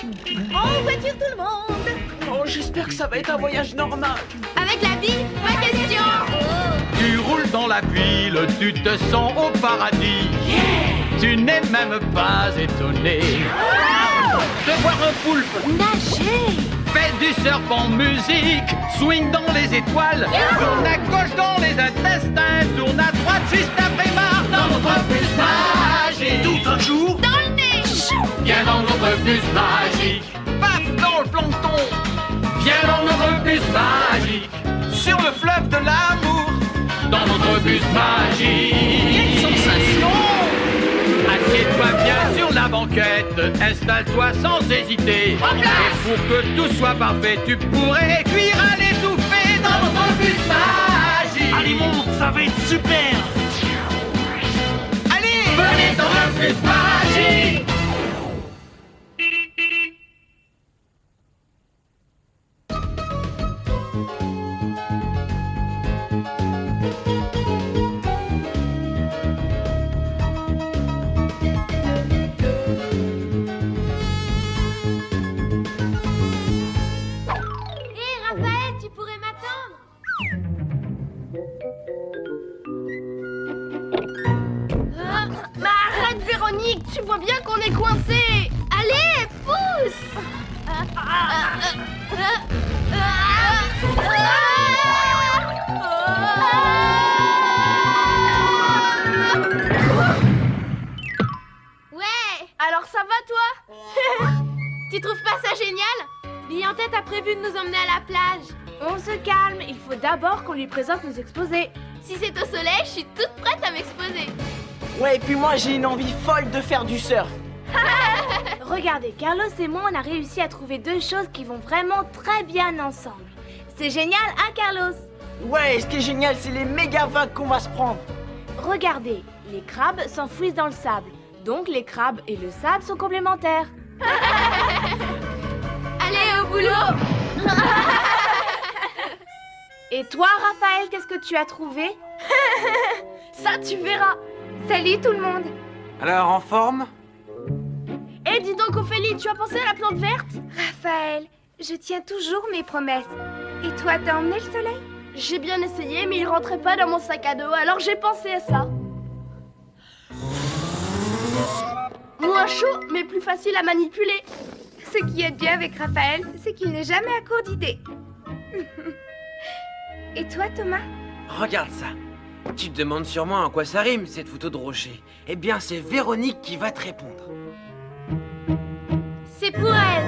En voiture tout le monde. Oh, j'espère que ça va être un voyage normal. Avec la vie, pas question. Tu roules dans la ville, tu te sens au paradis. Tu n'es même pas étonné de voir un poulpe Nager. fait du surf en musique, swing dans les étoiles, tourne à gauche dans les intestins, tourne à droite juste après barre dans notre bus magique. Tout un jour. Dans le nez. Viens dans notre bus magique. Paf dans le plancton. Viens dans notre bus magique. Sur le fleuve de l'amour. Dans notre bus magique. Quelle sensation! Assieds-toi bien sur la banquette, installe-toi sans hésiter. Et pour que tout soit parfait, tu pourrais cuire à l'étouffée dans notre bus magique. Allez, monte, ça va être super! Allez! Venez dans le bus magique. Hé, Raphaël, tu pourrais m'attendre? Mais arrête, Véronique, tu vois bien qu'on est coincés. Allez, pousse. Ouais. Alors ça va, toi? Tu trouves pas ça génial? Bille en tête a prévu de nous emmener à la plage. On se calme, il faut d'abord qu'on lui présente nos exposés. Si c'est au soleil, je suis toute prête à m'exposer. Ouais, et puis moi, j'ai une envie folle de faire du surf. Regardez, Carlos et moi, on a réussi à trouver deux choses qui vont vraiment très bien ensemble. C'est génial, hein, Carlos? Ouais, ce qui est génial, c'est les méga vagues qu'on va se prendre. Regardez, les crabes s'enfouissent dans le sable. Donc les crabes et le sable sont complémentaires. Allez, au boulot. Et toi, Raphaël, qu'est-ce que tu as trouvé? Ça, tu verras. Salut tout le monde. Alors, en forme? Eh, dis donc, Ophélie, tu as pensé à la plante verte? Raphaël, je tiens toujours mes promesses. Et toi, t'as emmené le soleil? J'ai bien essayé, mais il rentrait pas dans mon sac à dos, alors j'ai pensé à ça. Moins chaud, mais plus facile à manipuler. Ce qui est bien avec Raphaël, c'est qu'il n'est jamais à court d'idées. Et toi, Thomas? Regarde ça. Tu te demandes sûrement à quoi ça rime, cette photo de rocher. Eh bien, c'est Véronique qui va te répondre. C'est pour elle.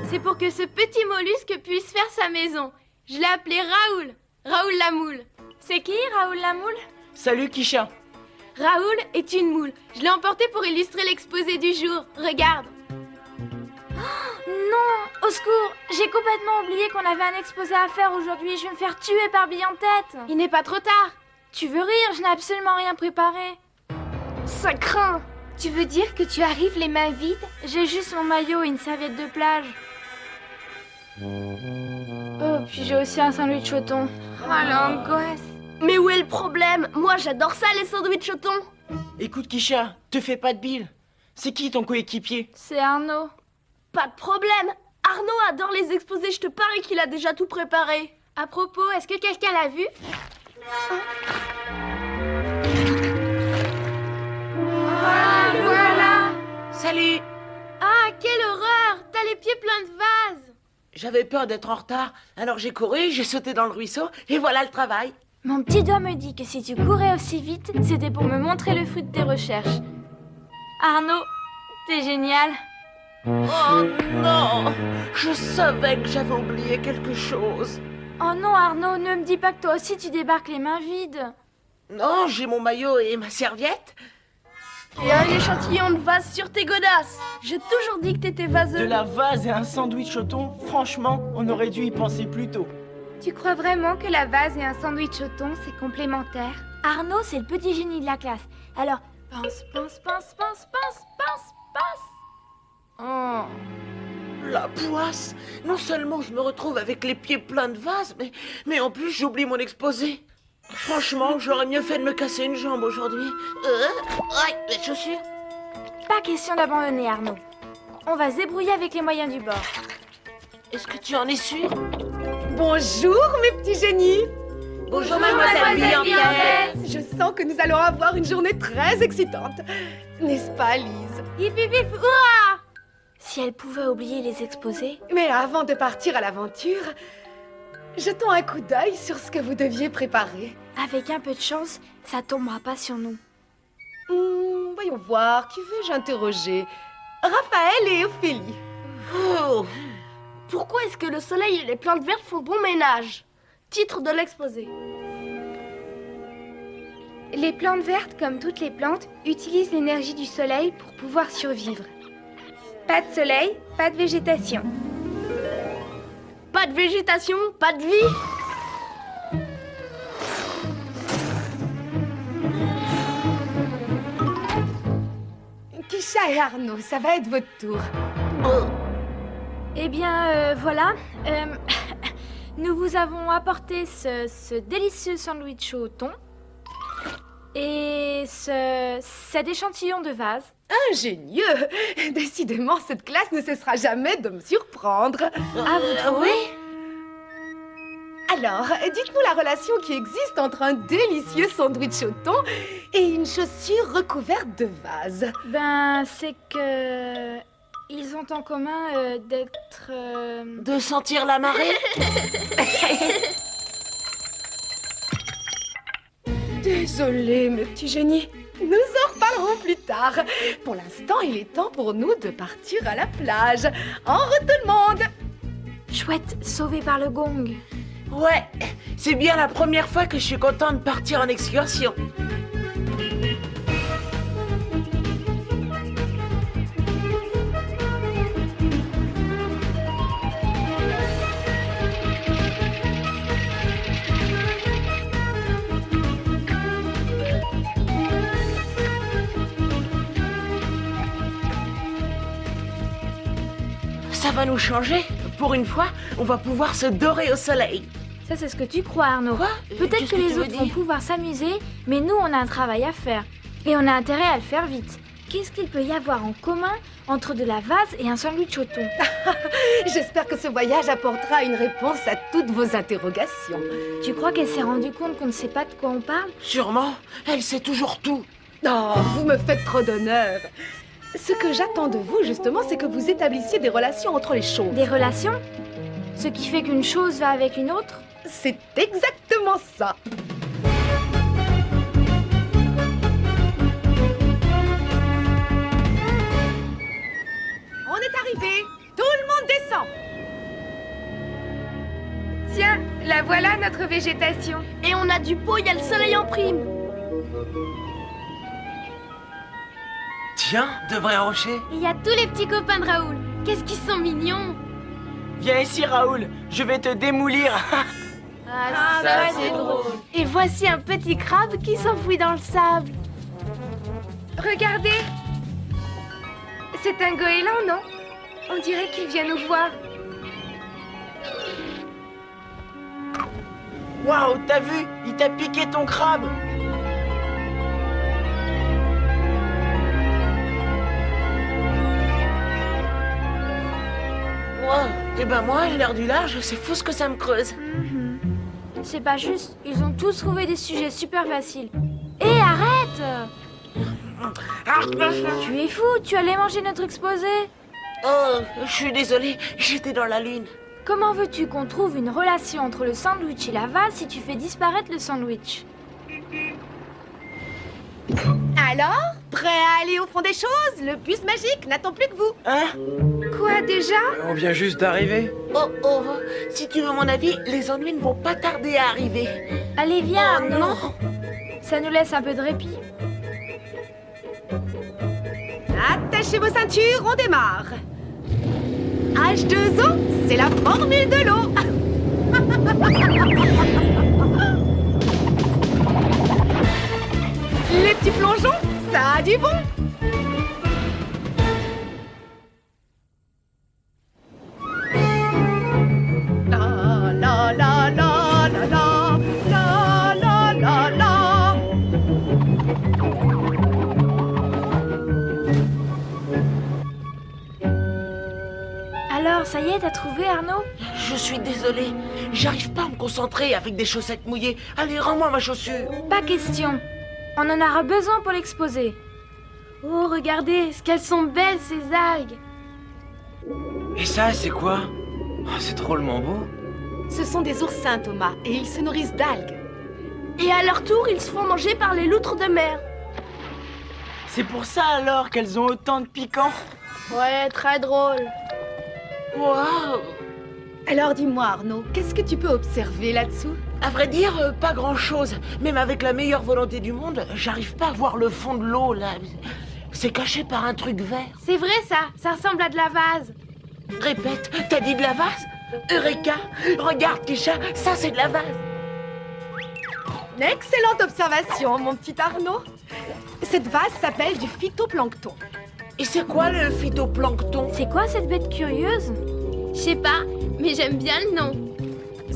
C'est pour que ce petit mollusque puisse faire sa maison. Je l'ai appelé Raoul. Raoul la moule. C'est qui, Raoul la moule? Salut, Kisha. Raoul est une moule. Je l'ai emporté pour illustrer l'exposé du jour. Regarde. Non, au secours, j'ai complètement oublié qu'on avait un exposé à faire aujourd'hui. Je vais me faire tuer par Bille en tête. Il n'est pas trop tard. Tu veux rire? Je n'ai absolument rien préparé. Ça craint. Tu veux dire que tu arrives les mains vides? J'ai juste mon maillot et une serviette de plage. Oh, puis j'ai aussi un sandwich au thon. Oh, l'angoisse. Mais où est le problème? Moi, j'adore ça, les sandwichs au thon. Écoute, Kisha, te fais pas de bile. C'est qui ton coéquipier? C'est Arnaud. Pas de problème. Arnaud adore les exposés, je te parie qu'il a déjà tout préparé. À propos, est-ce que quelqu'un l'a vu? Ah, voilà. Salut! Ah, quelle horreur! T'as les pieds pleins de vases. J'avais peur d'être en retard, alors j'ai couru, j'ai sauté dans le ruisseau, et voilà le travail. Mon petit doigt me dit que si tu courais aussi vite, c'était pour me montrer le fruit de tes recherches. Arnaud, t'es génial. Oh non! Je savais que j'avais oublié quelque chose. Oh non, Arnaud, ne me dis pas que toi aussi tu débarques les mains vides. Non, j'ai mon maillot et ma serviette. Et un échantillon de vase sur tes godasses. J'ai toujours dit que t'étais vaseux. De la vase et un sandwich au thon, franchement, on aurait dû y penser plus tôt. Tu crois vraiment que la vase et un sandwich au thon, c'est complémentaire? Arnaud, c'est le petit génie de la classe. Alors, pense, pense, pense, pense, pense, pense, pense. Oh, la poisse! Non seulement je me retrouve avec les pieds pleins de vases, mais en plus j'oublie mon exposé. Franchement, j'aurais mieux fait de me casser une jambe aujourd'hui. Aïe, les chaussures. Pas question d'abandonner, Arnaud. On va se débrouiller avec les moyens du bord. Est-ce que tu en es sûre? Bonjour, mes petits génies. Bonjour, mademoiselle Bianquette. Je sens que nous allons avoir une journée très excitante. N'est-ce pas, Lise? Hip hip hip, hurrah! Si elle pouvait oublier les exposés. Mais avant de partir à l'aventure, jetons un coup d'œil sur ce que vous deviez préparer. Avec un peu de chance, ça tombera pas sur nous. Voyons voir, qui veux-je interroger? Raphaël et Ophélie. Oh. Pourquoi est-ce que le soleil et les plantes vertes font bon ménage? Titre de l'exposé. Les plantes vertes, comme toutes les plantes, utilisent l'énergie du soleil pour pouvoir survivre. Pas de soleil, pas de végétation. Pas de végétation, pas de vie. Kisha et Arnaud, ça va être votre tour. Eh bien, voilà. Nous vous avons apporté ce délicieux sandwich au thon et cet échantillon de vase. Ingénieux! Décidément, cette classe ne cessera jamais de me surprendre. À vous trouver. Alors, dites-nous la relation qui existe entre un délicieux sandwich au thon et une chaussure recouverte de vase. Ben, c'est que... Ils ont en commun d'être... De sentir la marée? Désolée, mes petits génies. Nous en reparlerons plus tard. Pour l'instant, il est temps pour nous de partir à la plage. En route tout le monde! Chouette, sauvé par le gong. Ouais, c'est bien la première fois que je suis contente de partir en excursion. Ça va nous changer. Pour une fois, on va pouvoir se dorer au soleil. Ça, c'est ce que tu crois, Arnaud. Quoi? Peut-être Qu'est-ce que les tu veux autres vont dire? pouvoir s'amuser, mais nous, on a un travail à faire. Et on a intérêt à le faire vite. Qu'est-ce qu'il peut y avoir en commun entre de la vase et un sandwich au thon? J'espère que ce voyage apportera une réponse à toutes vos interrogations. Tu crois qu'elle s'est rendue compte qu'on ne sait pas de quoi on parle? Sûrement, elle sait toujours tout. Oh, vous me faites trop d'honneur. Ce que j'attends de vous, justement, c'est que vous établissiez des relations entre les choses. Des relations? Ce qui fait qu'une chose va avec une autre? C'est exactement ça. On est arrivé. Tout le monde descend. Tiens, la voilà notre végétation. Et on a du pot, il y a le soleil en prime. Tiens, de vrais rochers. Il y a tous les petits copains de Raoul. Qu'est-ce qu'ils sont mignons. Viens ici, Raoul. Je vais te démolir. Ah, ça, c'est drôle. Et voici un petit crabe qui s'enfuit dans le sable. Regardez! C'est un goéland, non? On dirait qu'il vient nous voir. Waouh, t'as vu? Il t'a piqué ton crabe. Wow. Eh ben moi, l'air du large, c'est fou ce que ça me creuse. C'est pas juste, ils ont tous trouvé des sujets super faciles. Hé, arrête! Tu es fou, tu allais manger notre exposé. Oh, je suis désolée, j'étais dans la lune. Comment veux-tu qu'on trouve une relation entre le sandwich et la vase si tu fais disparaître le sandwich? Alors, prêt à aller au fond des choses? Le bus magique n'attend plus que vous. Hein? Quoi, déjà? On vient juste d'arriver. Oh, oh, si tu veux mon avis, les ennuis ne vont pas tarder à arriver. Allez, viens, Oh, Arnaud. non. Ça nous laisse un peu de répit. Attachez vos ceintures, on démarre. H2O, c'est la formule de l'eau. Les petits plongeons, ça a du bon. La la la la la la la la la la. Alors ça y est, t'as trouvé, Arnaud? Je suis désolée, j'arrive pas à me concentrer avec des chaussettes mouillées. Allez, rends-moi ma chaussure. Pas question. On en aura besoin pour l'exposer. Oh, regardez, est-ce qu'elles sont belles, ces algues. Et ça, c'est quoi? Oh, c'est drôlement beau. Ce sont des oursins, Thomas, et ils se nourrissent d'algues. Et à leur tour, ils se font manger par les loutres de mer. C'est pour ça alors qu'elles ont autant de piquant. Ouais, très drôle. Waouh! Alors dis-moi, Arnaud, qu'est-ce que tu peux observer là-dessous? À vrai dire, pas grand-chose. Même avec la meilleure volonté du monde, j'arrive pas à voir le fond de l'eau, là. C'est caché par un truc vert. C'est vrai, ça ressemble à de la vase. Répète, t'as dit de la vase? Eureka! Regarde, Kisha, ça c'est de la vase. Excellente observation, mon petit Arnaud. Cette vase s'appelle du phytoplancton. Et c'est quoi le phytoplancton? C'est quoi cette bête curieuse? Je sais pas, mais j'aime bien le nom.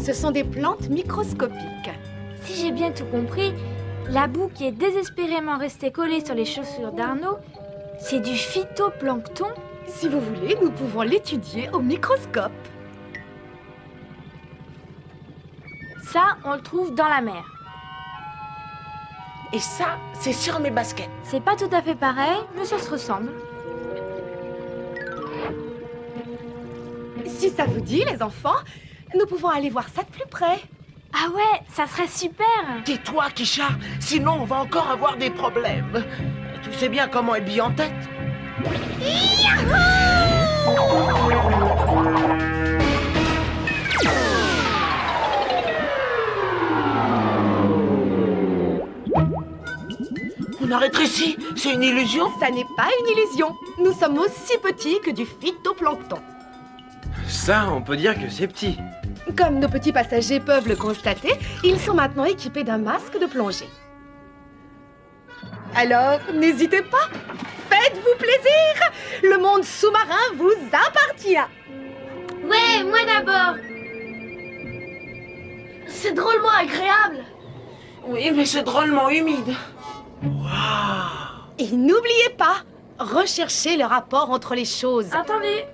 Ce sont des plantes microscopiques. Si j'ai bien tout compris, la boue qui est désespérément restée collée sur les chaussures d'Arnaud, c'est du phytoplancton? Si vous voulez, nous pouvons l'étudier au microscope. Ça, on le trouve dans la mer. Et ça, c'est sur mes baskets. C'est pas tout à fait pareil, mais ça se ressemble. Si ça vous dit, les enfants, nous pouvons aller voir ça de plus près. Ah ouais, ça serait super! Tais-toi, Kisha, sinon on va encore avoir des problèmes. Tu sais bien comment est bille en tête. On arrête ici, c'est une illusion. Ça n'est pas une illusion. Nous sommes aussi petits que du phytoplancton. Ça, on peut dire que c'est petit. Comme nos petits passagers peuvent le constater, ils sont maintenant équipés d'un masque de plongée. Alors, n'hésitez pas, faites-vous plaisir. Le monde sous-marin vous appartient. Ouais, moi d'abord. C'est drôlement agréable. Oui, mais c'est drôlement humide. Et n'oubliez pas, recherchez le rapport entre les choses. Attendez.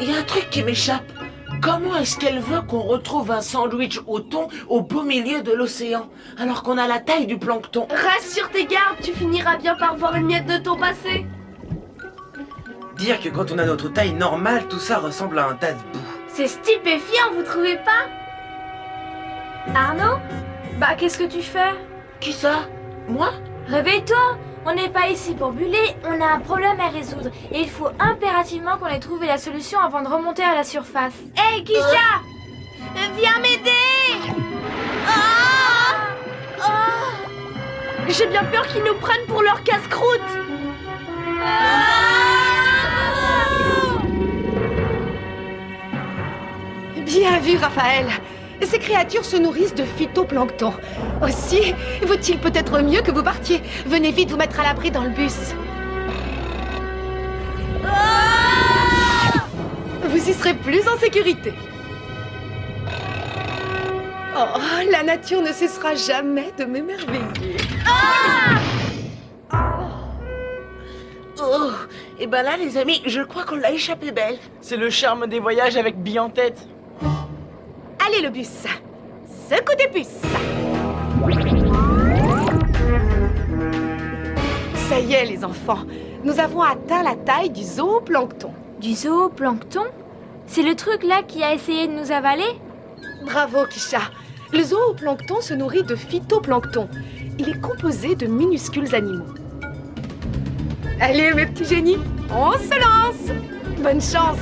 Il y a un truc qui m'échappe. Comment est-ce qu'elle veut qu'on retrouve un sandwich au thon au beau milieu de l'océan, alors qu'on a la taille du plancton? Rassure tes gardes, tu finiras bien par voir une miette de thon passer. Dire que quand on a notre taille normale, tout ça ressemble à un tas de boue. C'est stupéfiant, vous trouvez pas? Arnaud? Bah, qu'est-ce que tu fais? Qui ça? Moi? Réveille-toi! On n'est pas ici pour buller, on a un problème à résoudre. Et il faut impérativement qu'on ait trouvé la solution avant de remonter à la surface. Hé, Kisha! Viens m'aider! J'ai bien peur qu'ils nous prennent pour leur casse-croûte! Bien vu, Raphaël. Ces créatures se nourrissent de phytoplancton. Aussi, vaut-il peut-être mieux que vous partiez. Venez vite vous mettre à l'abri dans le bus. Vous y serez plus en sécurité. Oh, la nature ne cessera jamais de m'émerveiller. Oh, et ben là, les amis, je crois qu'on l'a échappé belle. C'est le charme des voyages avec bille en tête. Allez, le bus. Secouez des puces. Ça y est, les enfants. Nous avons atteint la taille du zooplancton. Du zooplancton? C'est le truc là qui a essayé de nous avaler? Bravo, Kisha. Le zooplancton se nourrit de phytoplancton. Il est composé de minuscules animaux. Allez, mes petits génies, on se lance. Bonne chance.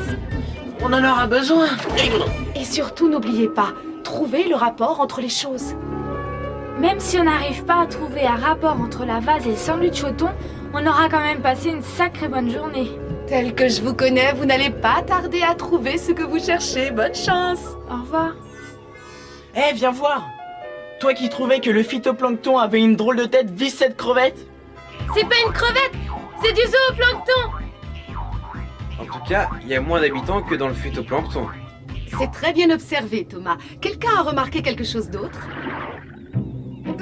On en aura besoin. Et surtout, n'oubliez pas, trouvez le rapport entre les choses. Même si on n'arrive pas à trouver un rapport entre la vase et le sandwich au thon, on aura quand même passé une sacrée bonne journée. Tel que je vous connais, vous n'allez pas tarder à trouver ce que vous cherchez. Bonne chance. Au revoir. Eh, viens voir. Toi qui trouvais que le phytoplancton avait une drôle de tête, vise cette crevette. C'est pas une crevette, c'est du zooplancton. En tout cas, il y a moins d'habitants que dans le phytoplancton. C'est très bien observé, Thomas. Quelqu'un a remarqué quelque chose d'autre?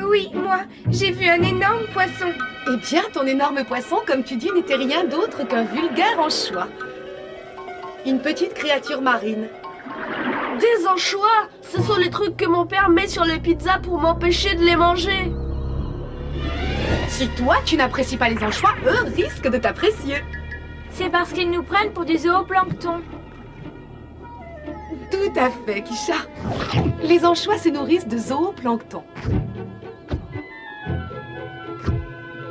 Oui, moi, j'ai vu un énorme poisson. Eh bien, ton énorme poisson, comme tu dis, n'était rien d'autre qu'un vulgaire anchois. Une petite créature marine. Des anchois! Ce sont les trucs que mon père met sur les pizzas pour m'empêcher de les manger. Si toi, tu n'apprécies pas les anchois, eux risquent de t'apprécier. C'est parce qu'ils nous prennent pour du zooplancton. Tout à fait, Kisha. Les anchois se nourrissent de zooplancton.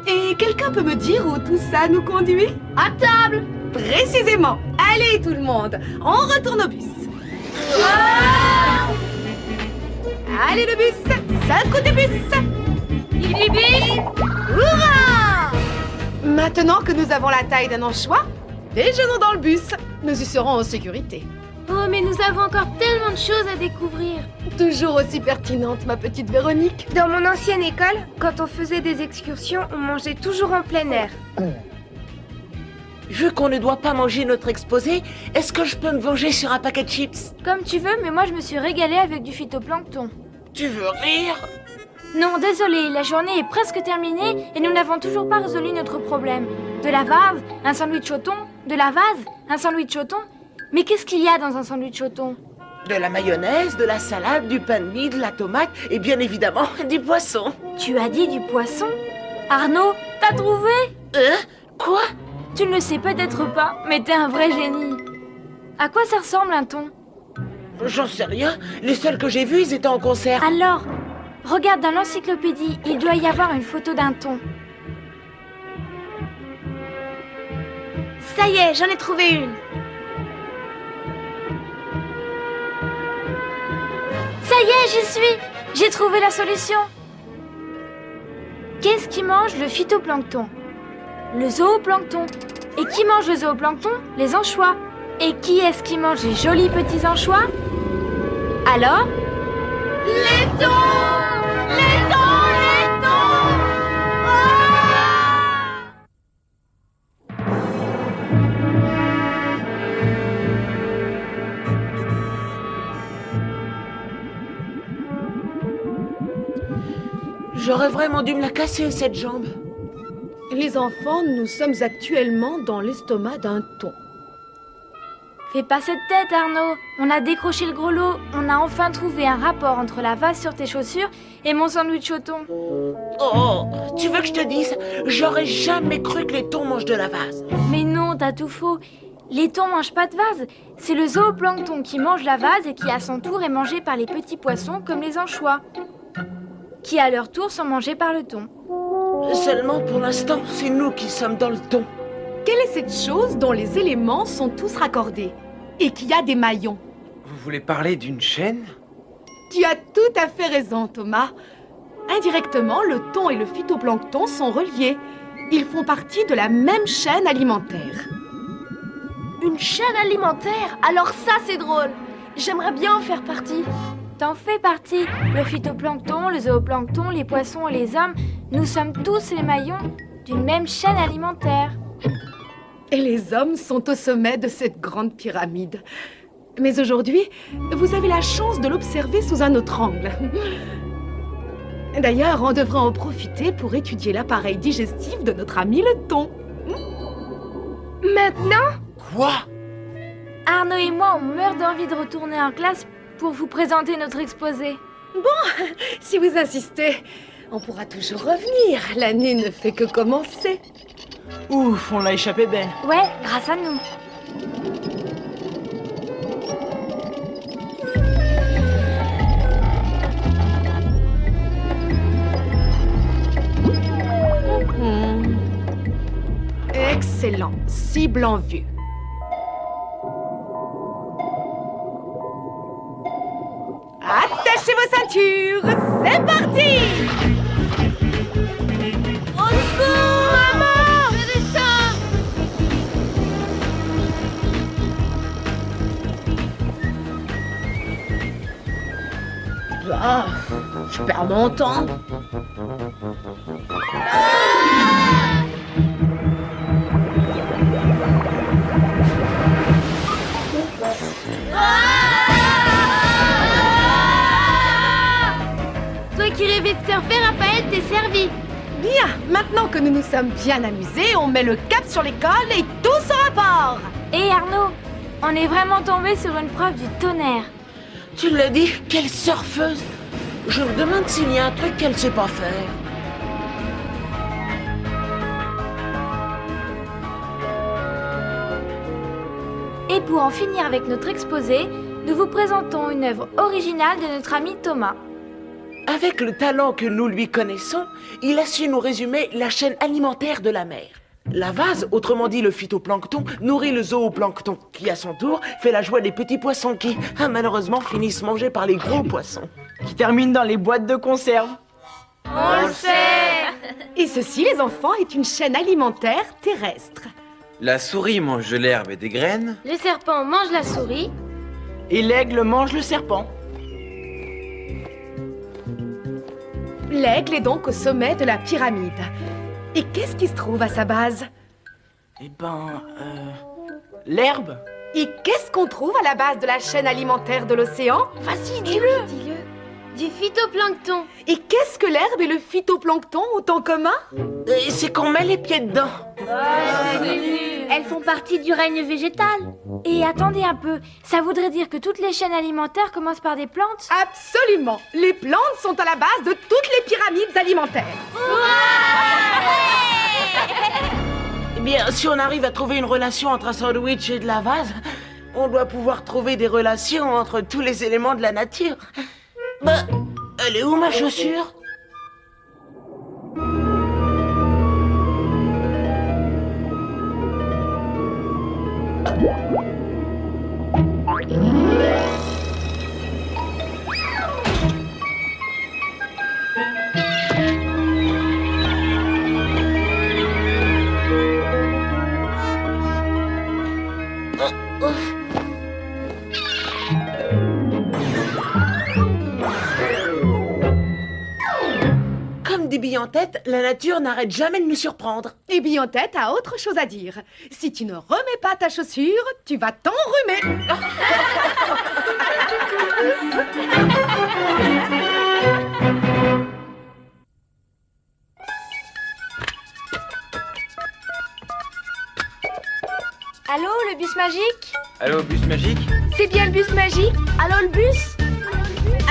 Et quelqu'un peut me dire où tout ça nous conduit? À table! Précisément. Allez, tout le monde, on retourne au bus. Allez, le bus! Ça côté bus! Hurrah! Maintenant que nous avons la taille d'un anchois, déjeunons dans le bus. Nous y serons en sécurité. Oh, mais nous avons encore tellement de choses à découvrir. Toujours aussi pertinente, ma petite Véronique. Dans mon ancienne école, quand on faisait des excursions, on mangeait toujours en plein air. Vu qu'on ne doit pas manger notre exposé, est-ce que je peux me venger sur un paquet de chips? Comme tu veux, mais moi je me suis régalée avec du phytoplancton. Tu veux rire? Non, désolé, la journée est presque terminée et nous n'avons toujours pas résolu notre problème. De la vase, un sandwich au thon, de la vase, un sandwich au thon. Mais qu'est-ce qu'il y a dans un sandwich au thon? De la mayonnaise, de la salade, du pain de mie, de la tomate et bien évidemment du poisson. Tu as dit du poisson? Arnaud, t'as trouvé? Quoi? Tu ne le sais peut-être pas, mais t'es un vrai génie. À quoi ça ressemble un thon? J'en sais rien. Les seuls que j'ai vus, ils étaient en concert. Alors, regarde dans l'encyclopédie, il doit y avoir une photo d'un thon. Ça y est, j'en ai trouvé une. Ça y est, j'y suis! J'ai trouvé la solution. Qu'est-ce qui mange le phytoplancton? Le zooplancton. Et qui mange le zooplancton? Les anchois. Et qui est-ce qui mange les jolis petits anchois? Alors? Les thons! Les thons! Les thons! J'aurais vraiment dû me la casser, cette jambe. Les enfants, nous sommes actuellement dans l'estomac d'un thon. Fais pas cette tête, Arnaud. On a décroché le gros lot. On a enfin trouvé un rapport entre la vase sur tes chaussures et mon sandwich au thon. Oh, tu veux que je te dise? J'aurais jamais cru que les thons mangent de la vase. Mais non, t'as tout faux. Les thons mangent pas de vase. C'est le zooplancton qui mange la vase et qui à son tour est mangé par les petits poissons comme les anchois, qui à leur tour sont mangés par le thon. Seulement pour l'instant, c'est nous qui sommes dans le thon. Quelle est cette chose dont les éléments sont tous raccordés et qui a des maillons? Vous voulez parler d'une chaîne? Tu as tout à fait raison, Thomas. Indirectement, le thon et le phytoplancton sont reliés. Ils font partie de la même chaîne alimentaire. Une chaîne alimentaire? Alors ça, c'est drôle. J'aimerais bien en faire partie. T'en fais partie. Le phytoplancton, le zooplancton, les poissons et les hommes, nous sommes tous les maillons d'une même chaîne alimentaire. Et les hommes sont au sommet de cette grande pyramide. Mais aujourd'hui, vous avez la chance de l'observer sous un autre angle. D'ailleurs, on devrait en profiter pour étudier l'appareil digestif de notre ami le thon. Maintenant? Quoi? Arnaud et moi, on meurt d'envie de retourner en classe pour vous présenter notre exposé. Si vous insistez, on pourra toujours revenir. L'année ne fait que commencer. Ouf, on l'a échappé belle. Ouais, grâce à nous. Excellent. Cible en vue. Attachez vos ceintures. C'est parti! Au secours, maman! Je descends! Ah, je perds mon temps. Ah! journée de surfer, Raphaël, t'es servi. Bien, maintenant que nous nous sommes bien amusés, on met le cap sur l'école et tous au rapport. Et Arnaud, on est vraiment tombé sur une preuve du tonnerre. Tu l'as dit, quelle surfeuse! Je me demande s'il y a un truc qu'elle sait pas faire. Et pour en finir avec notre exposé, nous vous présentons une œuvre originale de notre ami Thomas. Avec le talent que nous lui connaissons, il a su nous résumer la chaîne alimentaire de la mer. La vase, autrement dit le phytoplancton, nourrit le zooplancton, qui à son tour fait la joie des petits poissons qui, malheureusement, finissent mangés par les gros poissons. Qui termine dans les boîtes de conserve. On le sait. Et ceci, les enfants, est une chaîne alimentaire terrestre. La souris mange de l'herbe et des graines. Le serpent mange la souris. Et l'aigle mange le serpent. L'aigle est donc au sommet de la pyramide. Et qu'est-ce qui se trouve à sa base? Eh ben, l'herbe. Et qu'est-ce qu'on trouve à la base de la chaîne alimentaire de l'océan? Vas-y, dis-le. Dis-le. Du phytoplancton. Et qu'est-ce que l'herbe et le phytoplancton ont en commun? Et c'est qu'on met les pieds dedans. Elles font partie du règne végétal. Et attendez un peu, ça voudrait dire que toutes les chaînes alimentaires commencent par des plantes? Absolument. Les plantes sont à la base de toutes les pyramides alimentaires. Eh bien, si on arrive à trouver une relation entre un sandwich et de la vase, on doit pouvoir trouver des relations entre tous les éléments de la nature. Bah, elle est où ma chaussure? Comme des billes en tête, la nature n'arrête jamais de nous surprendre. Et bien en tête a autre chose à dire. Si tu ne remets pas ta chaussure, tu vas t'enrhumer. Allô, le bus magique? Allô, bus magique? C'est bien le bus magique? Allô, le bus?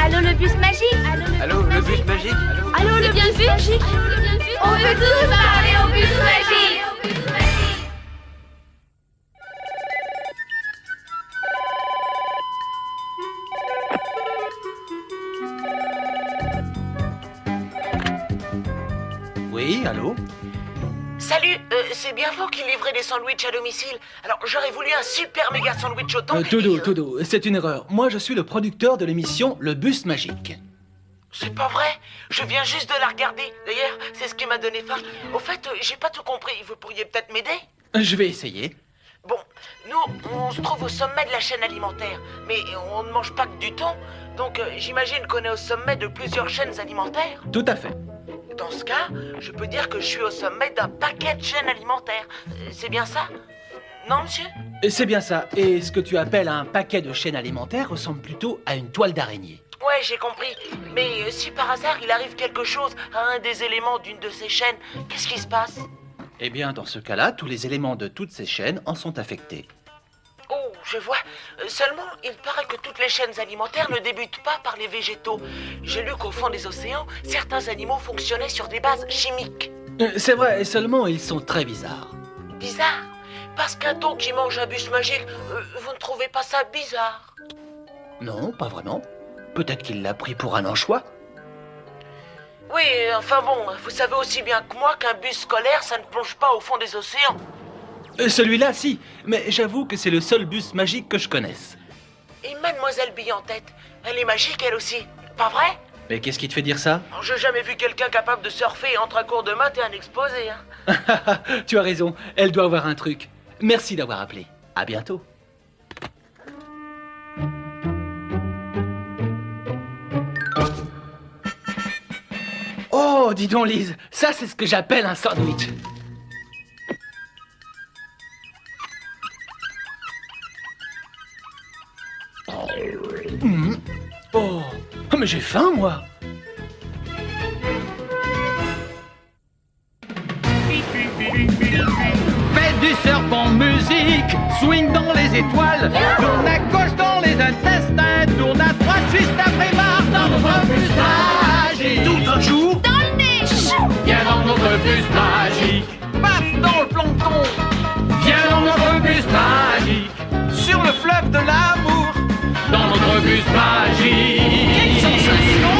Allô, le bus magique? Allô, le bus magique? Allô, le bus magique? On veut tous parler au bus magique. Oui, allô? Salut, c'est bien vous qui livrez des sandwichs à domicile. Alors, j'aurais voulu un super méga sandwich au thon. Todo, c'est une erreur. Moi, je suis le producteur de l'émission Le Bus Magique. C'est pas vrai, je viens juste de la regarder. D'ailleurs, c'est ce qui m'a donné faim. Au fait, j'ai pas tout compris. Vous pourriez peut-être m'aider? Je vais essayer. Bon, nous, on se trouve au sommet de la chaîne alimentaire. Mais on ne mange pas que du thon. Donc, j'imagine qu'on est au sommet de plusieurs chaînes alimentaires. Tout à fait. Dans ce cas, je peux dire que je suis au sommet d'un paquet de chaînes alimentaires. C'est bien ça? Non, monsieur? C'est bien ça. Et ce que tu appelles un paquet de chaînes alimentaires ressemble plutôt à une toile d'araignée. Ouais, j'ai compris. Mais si par hasard il arrive quelque chose à un des éléments d'une de ces chaînes, qu'est-ce qui se passe? Eh bien, dans ce cas-là, tous les éléments de toutes ces chaînes en sont affectés. Oh, je vois. Seulement, il paraît que toutes les chaînes alimentaires ne débutent pas par les végétaux. J'ai lu qu'au fond des océans, certains animaux fonctionnaient sur des bases chimiques. C'est vrai, seulement ils sont très bizarres. Bizarre? Parce qu'un thon qui mange un bus magique, vous ne trouvez pas ça bizarre? Non, pas vraiment. Peut-être qu'il l'a pris pour un anchois. Oui, enfin bon, vous savez aussi bien que moi qu'un bus scolaire, ça ne plonge pas au fond des océans. Celui-là, si. Mais j'avoue que c'est le seul bus magique que je connaisse. Et Mademoiselle Bille en tête, elle est magique elle aussi, pas vrai? Mais qu'est-ce qui te fait dire ça? J'ai jamais vu quelqu'un capable de surfer entre un cours de maths et un exposé, hein. Tu as raison, elle doit avoir un truc. Merci d'avoir appelé. À bientôt. Oh, dis donc Lise, ça c'est ce que j'appelle un sandwich. Oh, mais j'ai faim moi. magique. Swing dans les étoiles, tourne à gauche dans les intestins, tourne à droite juste après marre dans notre bus magique. Tout un jour, Dans le nez, chou! viens dans notre bus magique. Paf dans le plancton, viens dans notre bus magique. Sur le fleuve de l'amour, dans notre bus magique. Quelle sensation!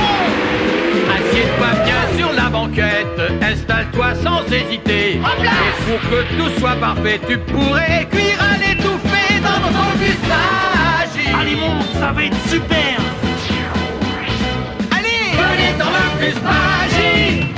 Assieds-toi bien sur la banquette, installe-toi sans hésiter. Et pour que tout soit parfait, tu pourrais cuire à l'étouffée dans notre bus magique. Allez, monte, ça va être super. Allez, venez dans le bus magique.